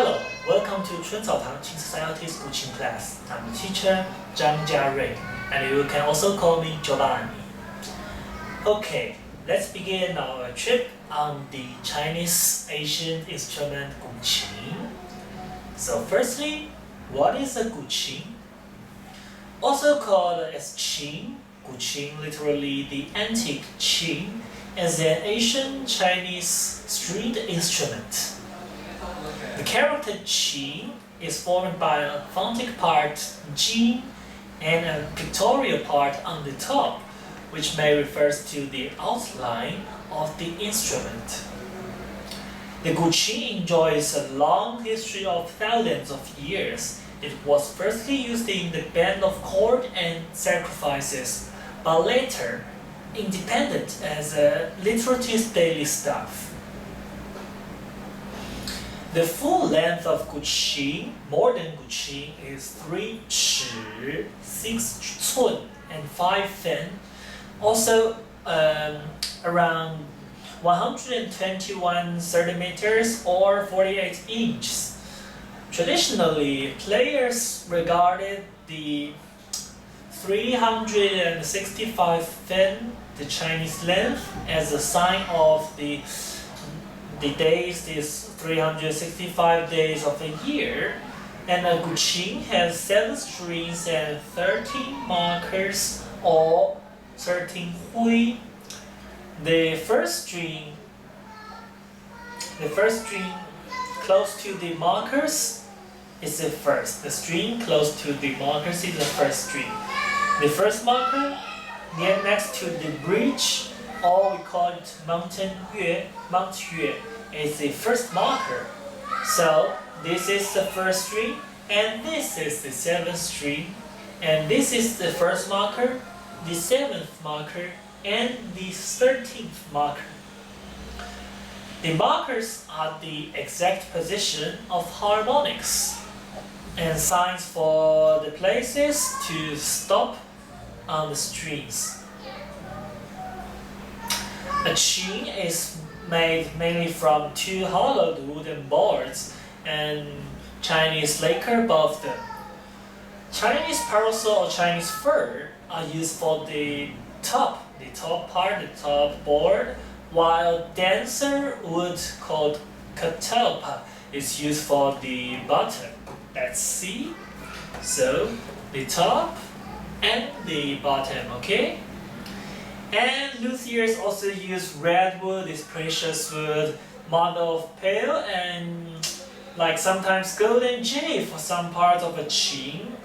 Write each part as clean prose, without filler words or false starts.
Hello, welcome to 春草堂 Qing Society's Guqin class. I'm the teacher Zhang Jiarui, and you can also call me Giovanni. Okay, let's begin our trip on the Chinese ancient instrument Guqin. So firstly, what is a Guqin? Also called as Qin, Guqin, literally the antique Qin, is an ancient Chinese stringed instrument. The character Qin is formed by a phontic part Jin and a pictorial part on the top, which may refer to the outline of the instrument. The Guqin enjoys a long history of thousands of years. It was firstly used in the band of court and sacrifices, but later independent as a literature's daily stuff. The full length of Guqin, modern Guqin, is 3 尺, 6 cun, and 5 fen, also around 121 centimeters or 48 inches. Traditionally, players regarded the 365 fen, the Chinese length, as a sign of the days, these 365 days of the year, and a Guqin has 7 strings and 13 markers or 13 hui. The first string close to the markers is the first. The string close to the markers is the first string. The first marker next to the bridge, or we call it Mount Yue, is the first marker. So this is the first string, and this is the 7th string, and this is the first marker, the 7th marker, and the 13th marker. The markers are the exact position of harmonics and signs for the places to stop on the strings. A qin is made mainly from 2 hollowed wooden boards and Chinese lacquer above them. Chinese parasol or Chinese fir are used for the top board, while denser wood called catalpa is used for the bottom. Let's see. So the top and the bottom, okay? And luthiers also use redwood, this precious wood, mother of pearl, and like sometimes golden jade for some part of a qin.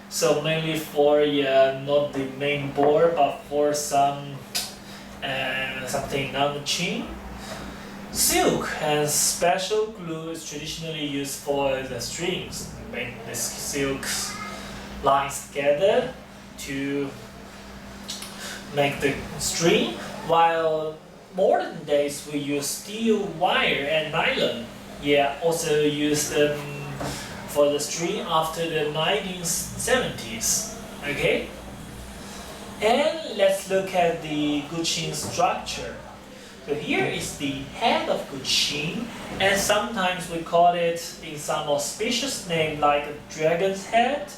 So mainly for not the main board, but for some something on the qin. Silk and special glue is traditionally used for the strings. Make the silk lines together to make the string, while modern days we use steel wire and nylon. Also use them for the string after the 1970s. Okay? And let's look at the Guqin structure. So here is the head of Guqin, and sometimes we call it in some auspicious name like a dragon's head,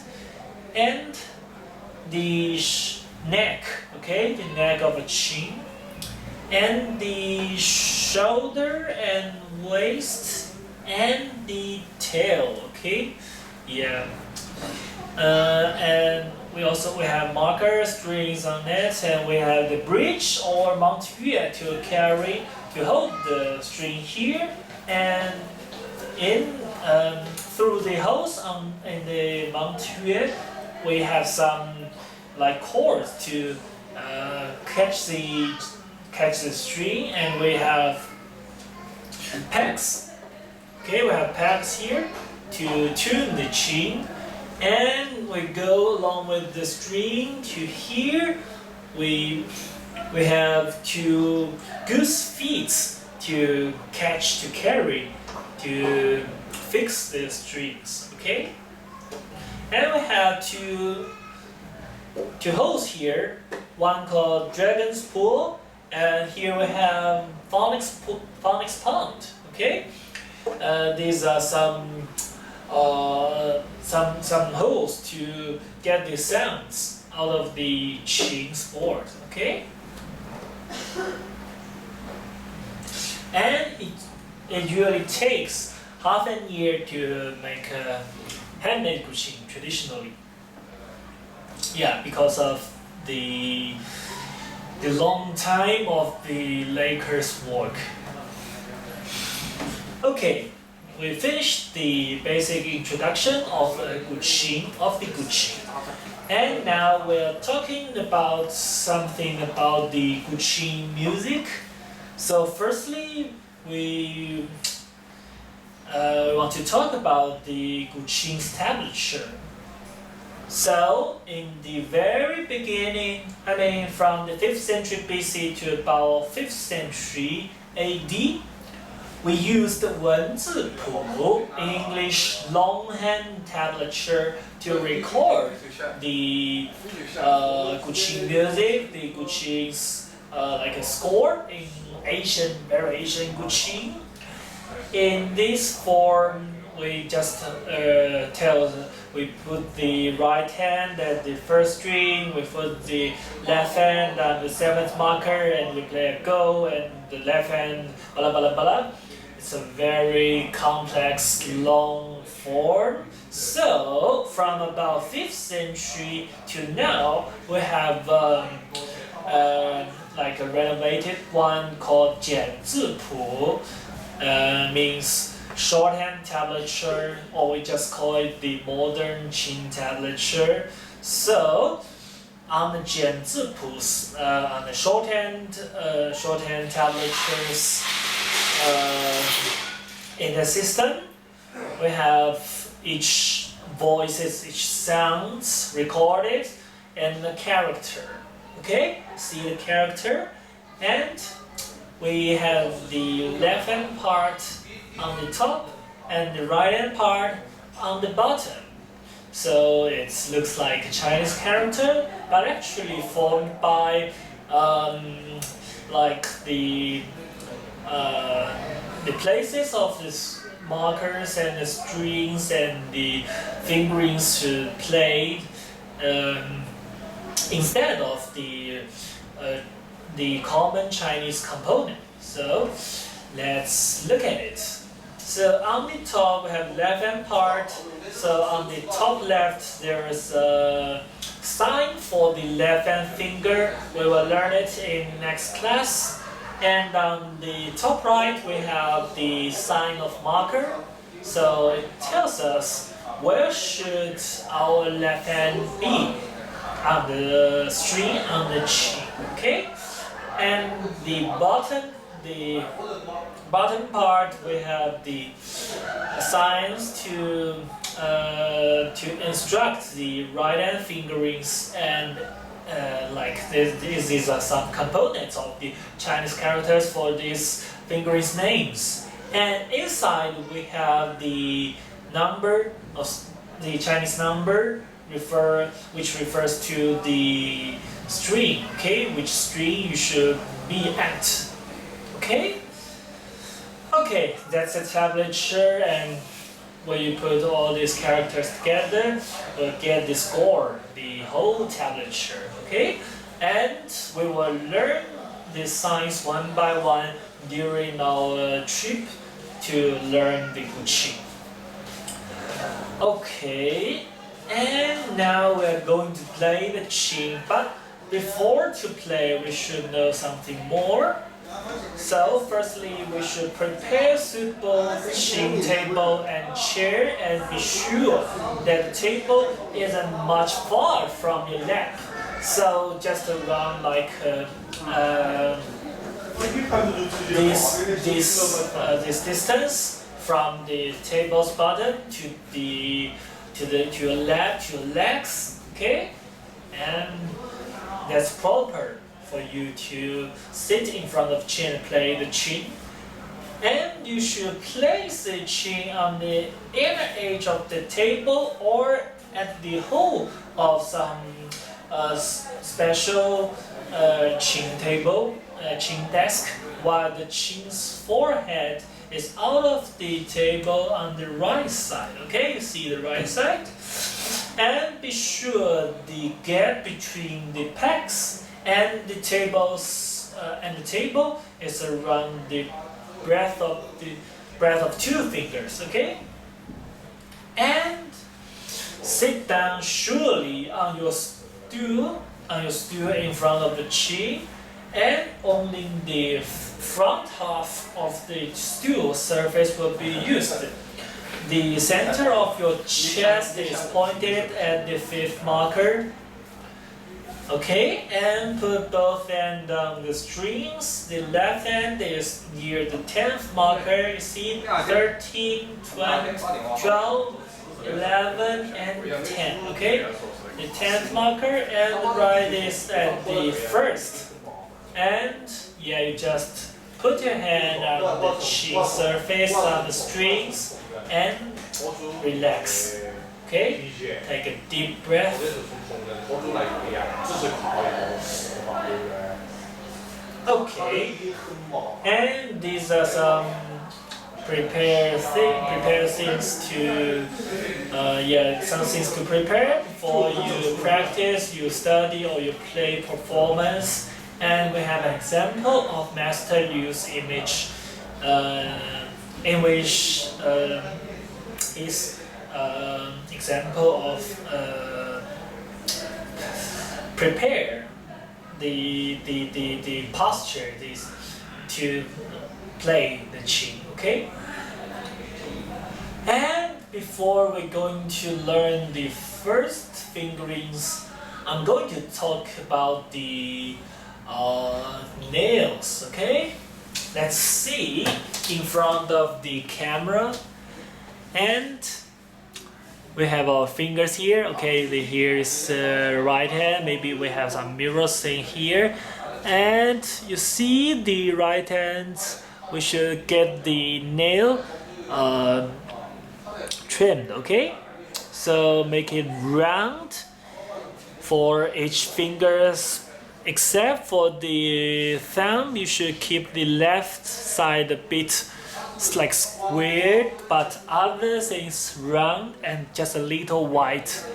and the neck, okay, the neck of a qin, and the shoulder and waist and the tail, okay, and we have marker strings on it, and we have the bridge or Mount Yue to hold the string here, and through the holes in the Mount Yue we have some like cords to catch the string, and we have pegs. Okay, we have pegs here to tune the qin, and we go along with the string to here. We have 2 goose feet to carry, to fix the strings. Okay, and we have two holes here, one called Dragon's Pool, and here we have Phonics Pond, okay? these are some holes to get the sounds out of the Qing's board. Okay, and it usually takes half a year to make a handmade Guqin traditionally. Yeah, because of the long time of the Lakers' work. Okay, we finished the basic introduction of Guqin, and now we're talking about something about the Guqin music. So firstly, we want to talk about the Guqin's tablature. So, in the very beginning, from the 5th century BC to about 5th century AD, we used 文字谱, English longhand tablature, to record the Guqin music, the Guqin's like a score in very Asian Guqin. In this form, we just we put the right hand at the first string, we put the left hand on the 7th marker, and we play a go, and the left hand, blah blah blah blah. It's a very complex, long form. So, from about 5th century to now, we have like a renovated one called 简字谱, means shorthand tablature, or we just call it the modern Qing tablature. So, on the 简字谱, on the shorthand tablatures in the system, we have each voices, each sounds recorded, and the character. Okay, see the character, and we have the left hand part on the top and the right hand part on the bottom. So it looks like a Chinese character, but actually formed by like the places of the markers and the strings and the fingerings to play instead of the common Chinese component. So let's look at it. So on the top we have left hand part. So on the top left there is a sign for the left hand finger. We will learn it in next class. And on the top right we have the sign of marker. So it tells us where should our left hand be on the string, on the Qi. Okay? And the bottom part we have the signs to instruct the right hand fingerings, and like these are some components of the Chinese characters for these fingerings names. And inside we have the number of the Chinese number which refers to the string, okay, which string you should be at. Okay, that's a tablature, and when you put all these characters together, we'll get the score, the whole tablature. Okay, and we will learn these signs one by one during our trip to learn the Guqin. Okay, and now we're going to play the Qin, but before to play we should know something more. So firstly we should prepare suitable Qin table and chair, and be sure that the table isn't much far from your lap. So just around like this distance from the table's bottom to your lap, to your legs, okay? And that's proper for you to sit in front of Qin and play the Qin. And you should place the Qin on the inner edge of the table or at the hole of some special Qin table, Qin desk, while the Qin's forehead is out of the table on the right side. Okay, you see the right side? And be sure the gap between the pegs and the table is around the breadth of 2 fingers. Okay, and sit down surely on your stool in front of the chin, and only the front half of the stool surface will be used. The center of your chest is pointed at the 5th marker. Okay, and put both hands on the strings. The left hand is near the 10th marker. You see 13, 12, 11, and 10. Okay, the 10th marker, and the right is at the 1st. And yeah, you just put your hand on the chin surface on the strings and relax. Okay, take a deep breath. Okay, and these are some prepare things to some things to prepare before you practice, you study, or you play performance. And we have an example of master use image in which is example of prepare the posture to play the qin. Okay, and before we're going to learn the first fingerings, I'm going to talk about the nails. Okay, let's see in front of the camera, and we have our fingers here. Okay, here is right hand. Maybe we have some mirrors in here, and you see the right hand. We should get the nail trimmed. Okay, so make it round for each fingers. Except for the thumb, you should keep the left side a bit like squared, but other things round and just a little white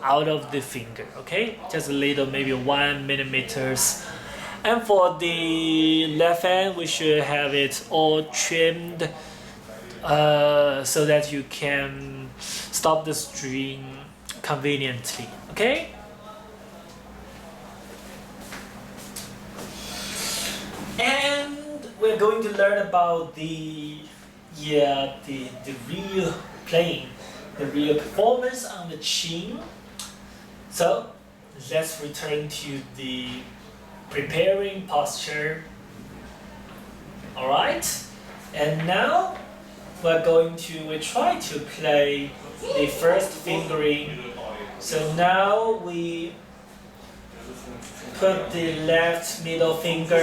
out of the finger. Okay, just a little, maybe 1 millimeters. And for the left hand, we should have it all trimmed so that you can stop the string conveniently. Okay. And we're going to learn about the real playing, the real performance on the qin. So let's return to the preparing posture. Alright, and now we try to play the first fingering. So now we put the left middle finger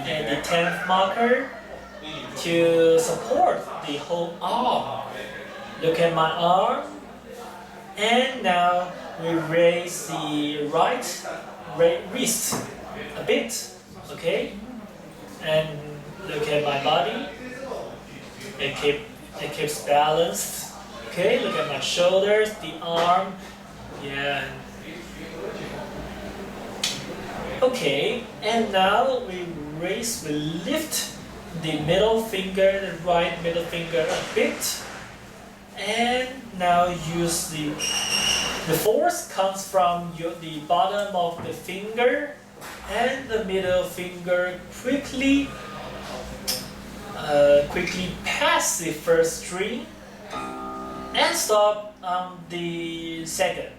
at the 10th marker to support the whole arm. Look at my arm. And now we raise the right wrist a bit. Okay? And look at my body. It keeps balanced. Okay? Look at my shoulders, the arm. Yeah. Okay, and now we lift the middle finger, the right middle finger a bit, and now use the force comes from the bottom of the finger, and the middle finger quickly pass the first string and stop on the second.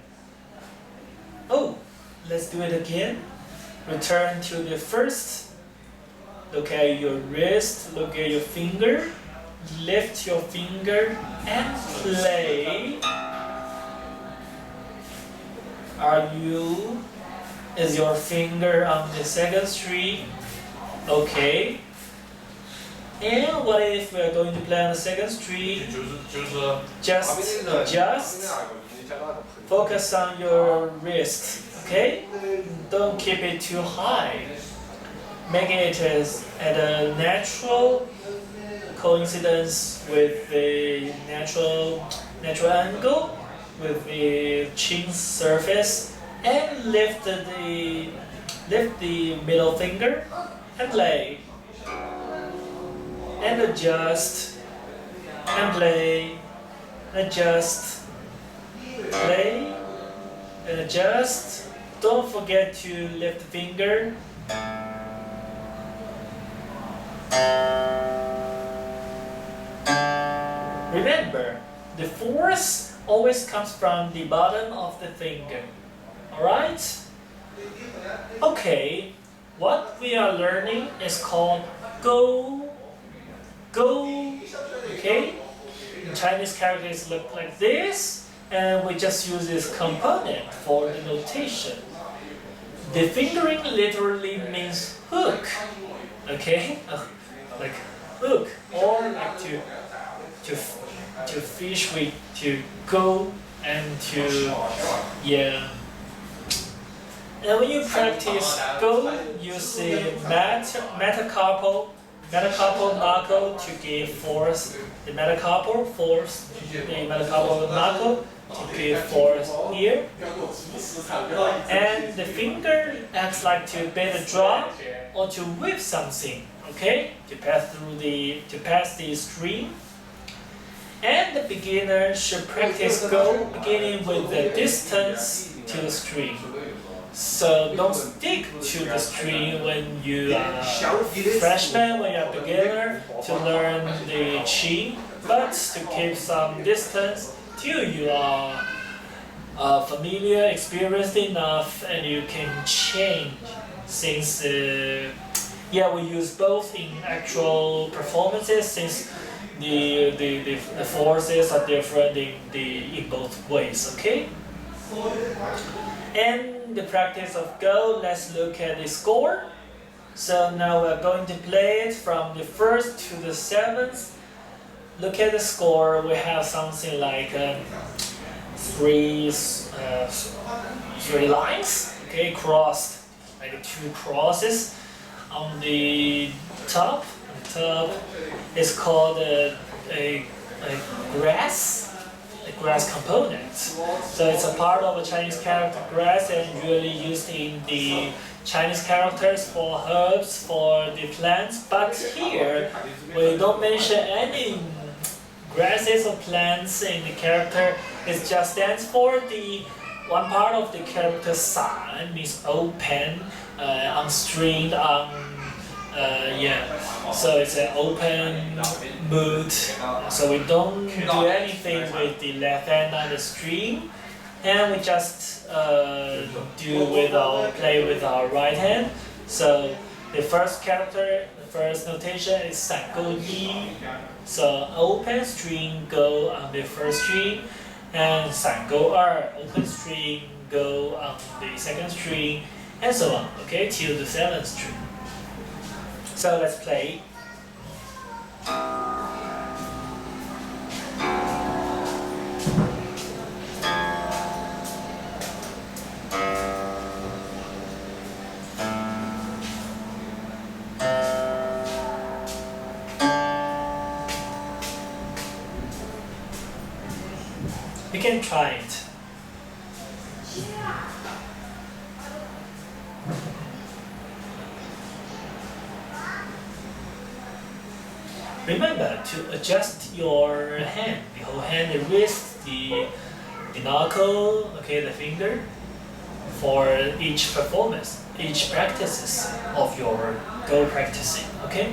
Oh, let's do it again. Return to the first. Look at your wrist, look at your finger. Lift your finger and play. Is your finger on the second string? Okay. And what if we are going to play on the second string? Just focus on your wrist. Okay? Don't keep it too high. Make it at a natural, coincidence with the natural angle with the chin surface, and lift the middle finger and play and adjust and play, adjust, play and adjust. Don't forget to lift the finger. Remember, the force always comes from the bottom of the finger. Alright? Okay, what we are learning is called go. Go. Okay? Chinese characters look like this, and we just use this component for the notation. The fingering literally means hook. Okay? Like hook, or like to fish with, to go and to, yeah. And when you practice go, use the metacarpal knuckle to give force, the metacarpal knuckle to give force here. And the finger acts like to bend a drum or to whip something, okay? To pass the string. And the beginner should practice go beginning with the distance to the string. So don't stick to the string when you are a freshman, when you are a beginner, to learn the qi, but to keep some distance till you are familiar, experienced enough, and you can change. Since we use both in actual performances, since the forces are different in both ways, okay? And the practice of go, let's look at the score. So now we're going to play it from the 1st to the 7th. Look at the score, we have something like three lines, okay, crossed, like 2 crosses. On the top is called a grass component. So it's a part of a Chinese character, grass, and usually used in the Chinese characters for herbs, for the plants. But here, we don't mention any grasses or plants in the character. It just stands for the one part of the character san, means open, unstringed, so it's an open mood. So we don't do anything with the left hand on the string, and we just play with our right hand. So the first character, the first notation is san go yi. So open string go on the first string, and san go er, open string go on the second string, and so on. Okay, till the 7th string. So let's play. You can try it. Remember to adjust your hand, the whole hand, the wrist, the knuckle, okay, the finger, for each performance, each practices of your go practicing, okay?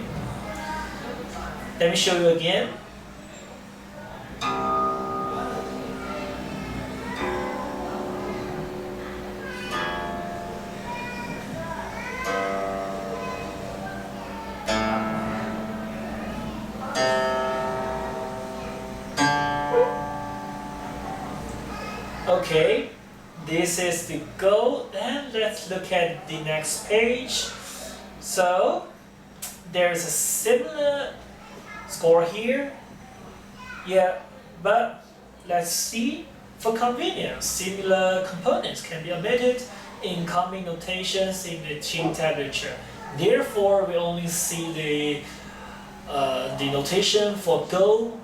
Let me show you again. Okay, this is the go, and let's look at the next page. So, there's a similar score here. Yeah, but let's see. For convenience, similar components can be omitted in common notations in the Qing tablature. Therefore, we only see the the notation for Go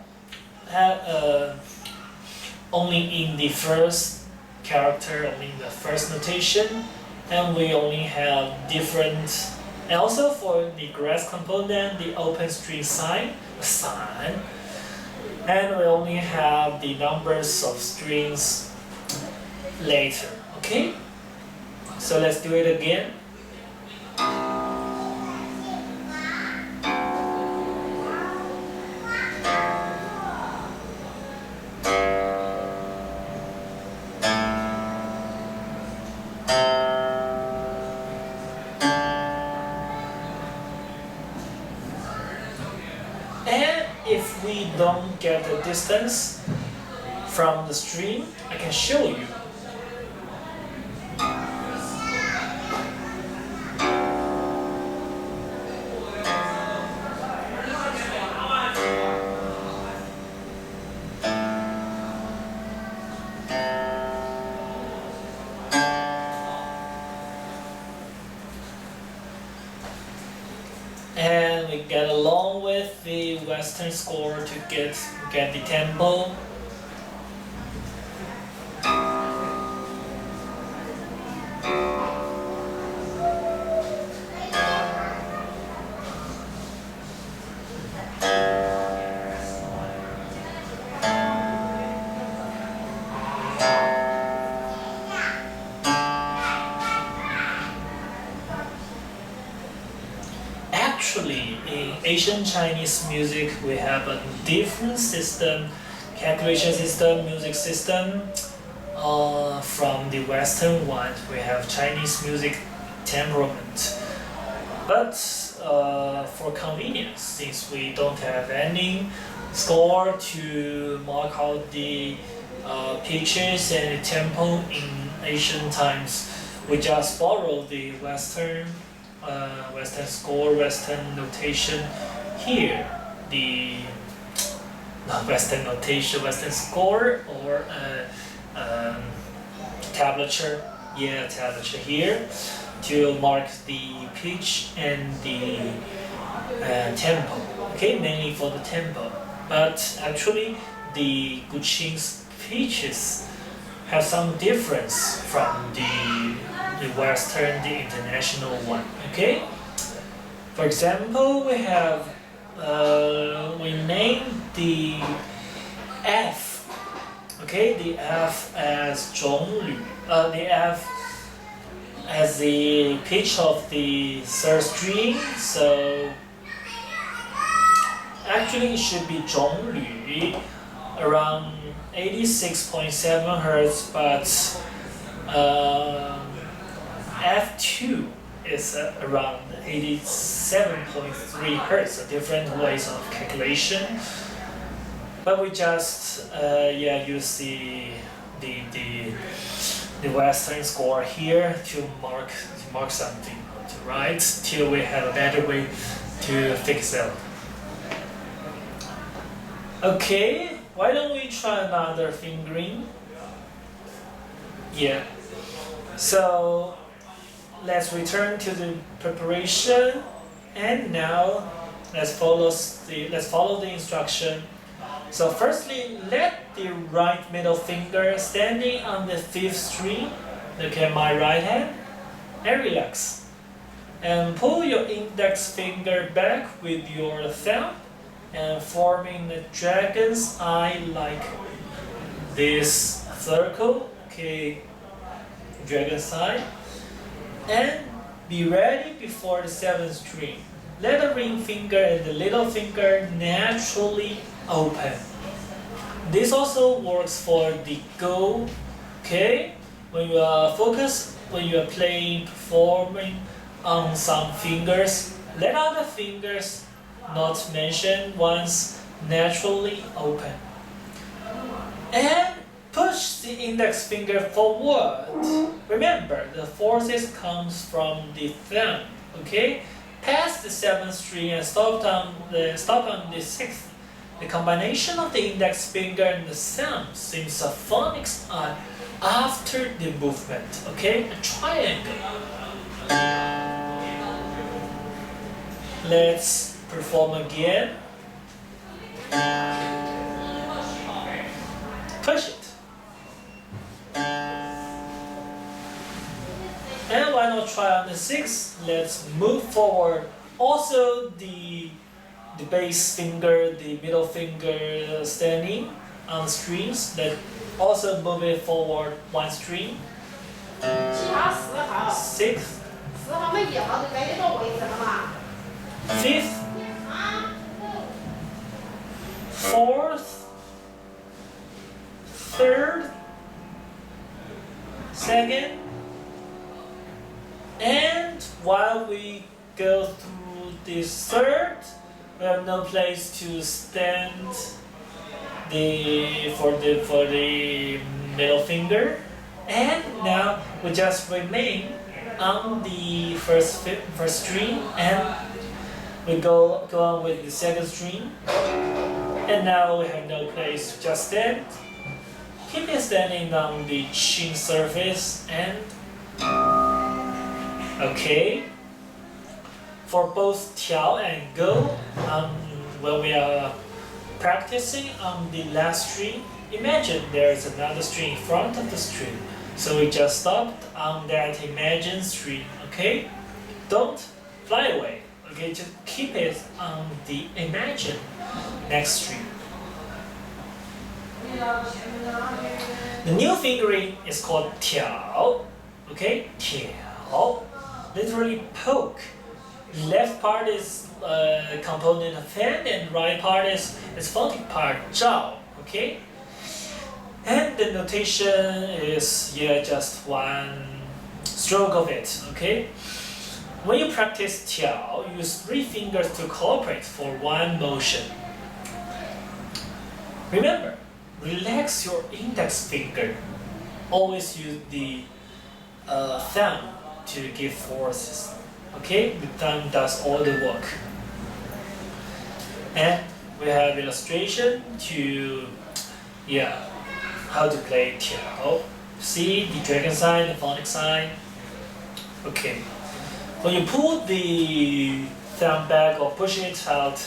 only in the first character, only in the first notation, and we only have different. And also for the grass component, the open string sign, and we only have the numbers of strings later. Okay, so let's do it again. And if we don't get the distance from the string, I can show you. And we get along with the Western score to get the tempo. Actually, in Asian Chinese music, we have a different system, calculation system, music system from the Western one. We have Chinese music temperament. But for convenience, since we don't have any score to mark out the pitches and the tempo in Asian times, we just borrow the Western score, Western notation here. The Western notation, Western score, or tablature. Yeah, tablature here to mark the pitch and the tempo. Okay, mainly for the tempo. But actually, the Guqin's pitches have some difference from the Western, the international one. Okay. For example, we have we name the F. Okay, the F as 种吕. The F as the pitch of the third string. So actually, it should be 种吕, around 86.7 hertz, but F2 is around 87.3 hertz, so different ways of calculation. But we just use the Western score here to mark something, to write, till we have a better way to fix it. Okay, why don't we try another fingering? Yeah. So let's return to the preparation, and now let's follow the instruction. So firstly, let the right middle finger standing on the fifth string, look at my right hand, and relax. And pull your index finger back with your thumb and forming the dragon's eye like this circle. Okay, dragon's eye. And be ready before the seventh string. Let the ring finger and the little finger naturally open. This also works for the Go. Okay, when you are performing on some fingers, let other fingers not mentioned ones naturally open. And push the index finger forward. Remember, the forces comes from the thumb. Okay, pass the seventh string and stop on the sixth. The combination of the index finger and the thumb seems a phonics after the movement. Okay, a triangle. Let's Perform again. Push it. And why not try on the 6? Let's move forward. Also the base finger, the middle finger standing on the strings. Let's also move it forward one string. 6th, 5th, 4th, 3rd, 2nd, and while we go through this 3rd, we have no place to stand for the middle finger, and now we just remain on the first string, and we go on with the 2nd string, and now we have no place to just stand. Keep it standing on the chin surface, and okay. For both tiao and go, when we are practicing on the last string, imagine there is another string in front of the string. So we just stopped on that imagined string, okay? Don't fly away, okay? Just keep it on the imagined next string. The new fingering is called tiao, okay? Tiao, literally poke. The left part is a component of hand, and right part is phonic part, zhao, okay? And the notation is just one stroke of it, okay? When you practice tiao, use 3 fingers to cooperate for one motion. Remember, relax your index finger. Always use the thumb to give forces, okay? The thumb does all the work. And we have illustration to, how to play tiao. See the dragon sign, the phonic sign. Okay. When you pull the thumb back or push it out,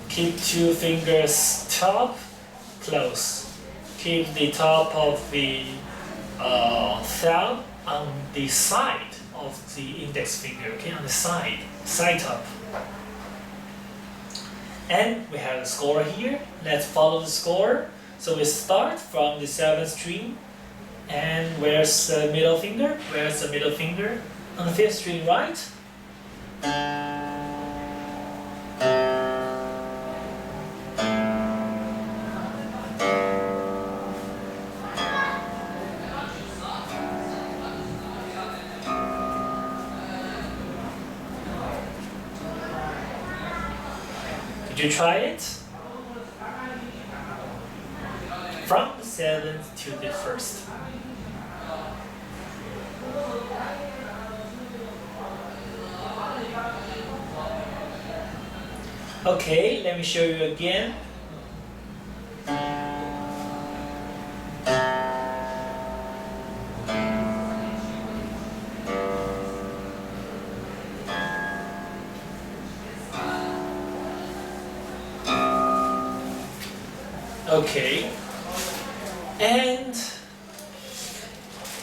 keep 2 fingers top, close. Keep the top of the thumb on the side of the index finger, okay, on the side top. And we have the score here. Let's follow the score. So we start from the 7th string, and where's the middle finger? Where's the middle finger? On the 5th string, right? Did you try it? From the 7th to the 1st. Okay, let me show you again. Okay, and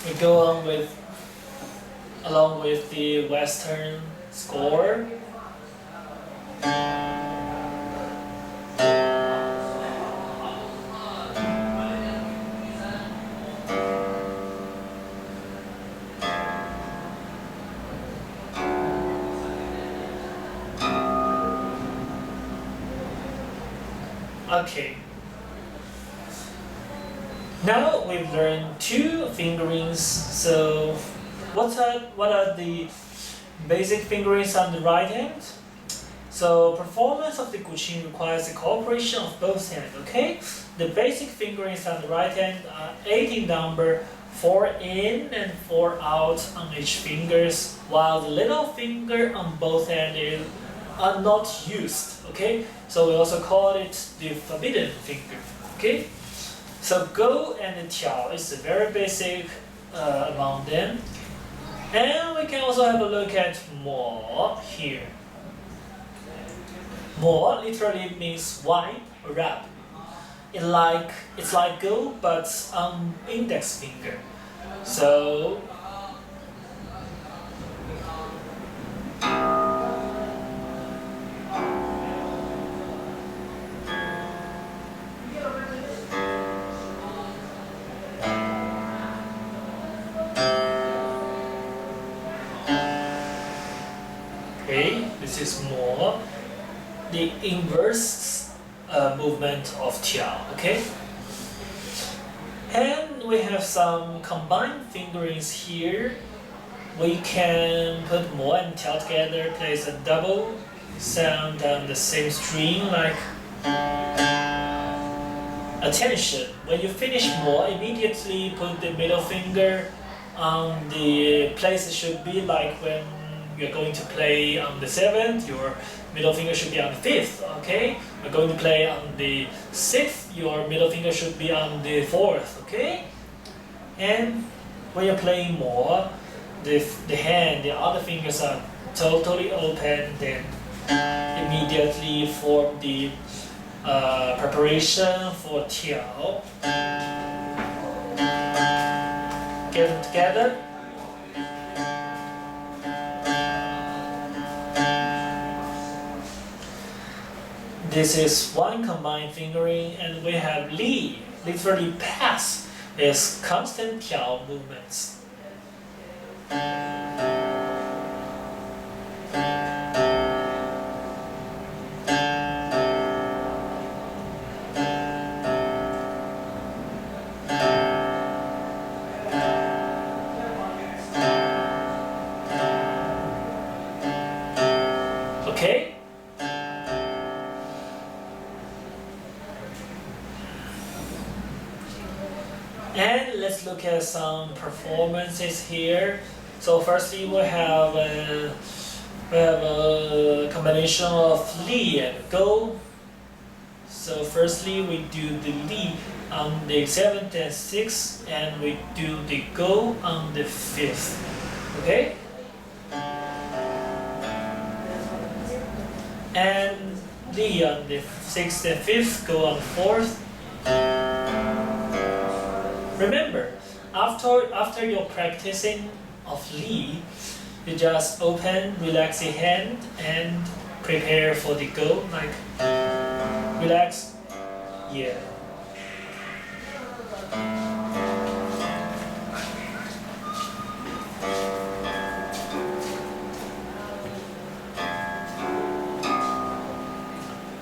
we go on along with the Western score. Okay. Now we've learned 2 fingerings. So what are the basic fingerings on the right hand? So performance of the Guqin requires the cooperation of both hands, okay? The basic fingerings on the right hand are 18 number, 4 in and 4 out on each fingers, while the little finger on both hands are not used, okay? So we also call it the forbidden finger, okay? So go and the tiao is very basic among them. And we can also have a look at more here. Mo literally means wipe or rub. It's like go, but on index finger. So okay, this is more the inverse movement of tiao. Okay, and we have some combined fingerings here. We can put mo and tiao together, place a double sound on the same string like attention. When you finish mo, immediately put the middle finger on the place it should be, like when you're going to play on the 7th, your middle finger should be on the 5th, okay? We're going to play on the 6th, your middle finger should be on the 4th, okay? And when you're playing more, the hand, the other fingers are totally open, then immediately form the preparation for tiao. Get them together. This is one combined fingering, and we have li, literally pass, is constant tiao movements. Okay? And let's look at some performances here. So firstly, we have a combination of li and go. So firstly, we do the li on the 7th and 6th, and we do the go on the 5th. Okay? And li on the 6th and 5th, go on the 4th. Remember, after your practicing of li, you just open, relax your hand, and prepare for the go. Like, relax, yeah.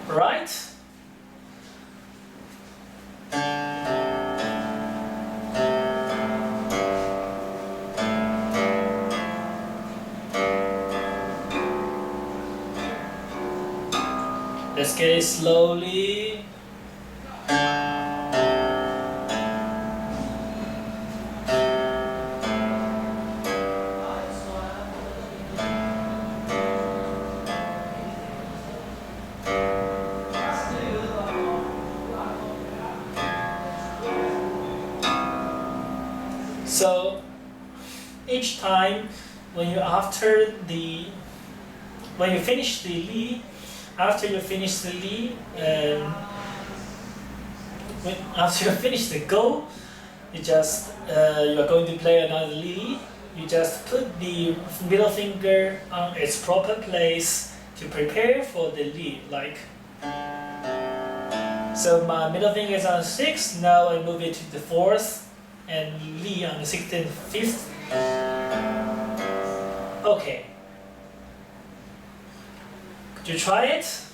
Right? Let's get it slowly. So each time when you finish the li, after you finish the li, after you finish the go, you are going to play another li. You just put the middle finger on its proper place to prepare for the li. Like, so my middle finger is on the 6th. Now I move it to the 4th, and li on the 6th and 5th. Okay. Could you try it?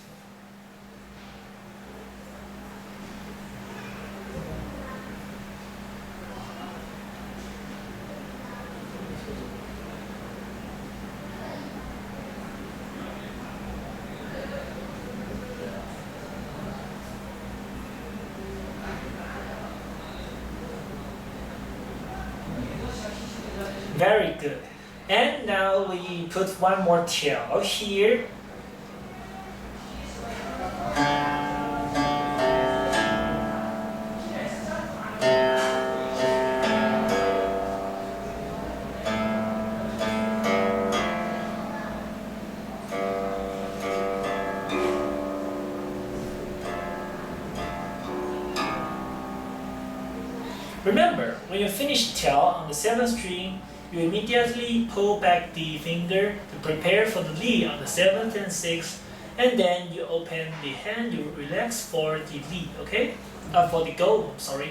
Very good. And now we put one more tiao here. Remember, when you finish tiao on the 7th string, you immediately pull back the finger to prepare for the li on the 7th and 6th, and then you open the hand, you relax for the li, okay? For the go, sorry.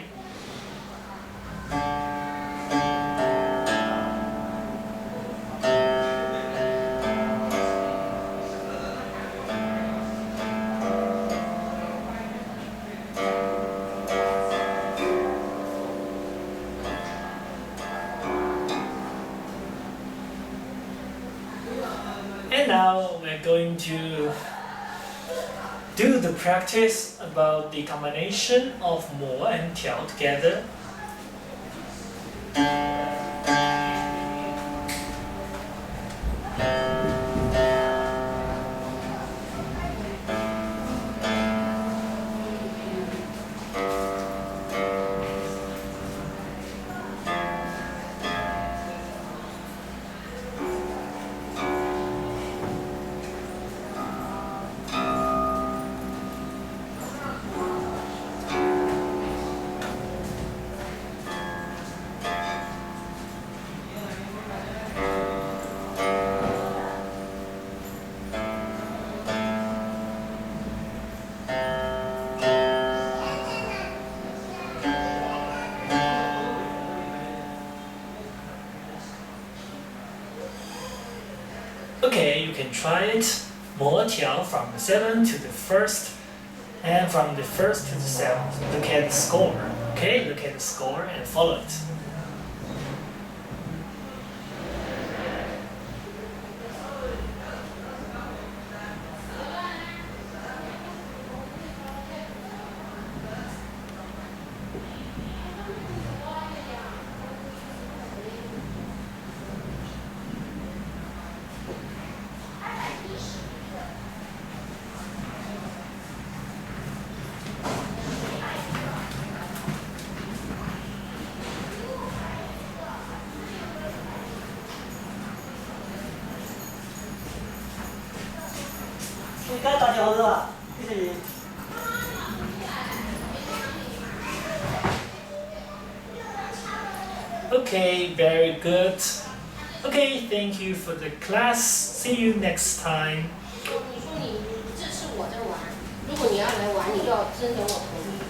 And now we're going to do the practice about the combination of mo and tiao together. Okay, you can try it. Mo tiao from the 7th to the 1st, and from the 1st to the 7th. Look at the score. Okay, look at the score and follow it. Okay, very good. Okay, thank you for the class. See you next time. 你说你支持我这玩，如果你要来玩，你就要征得我同意。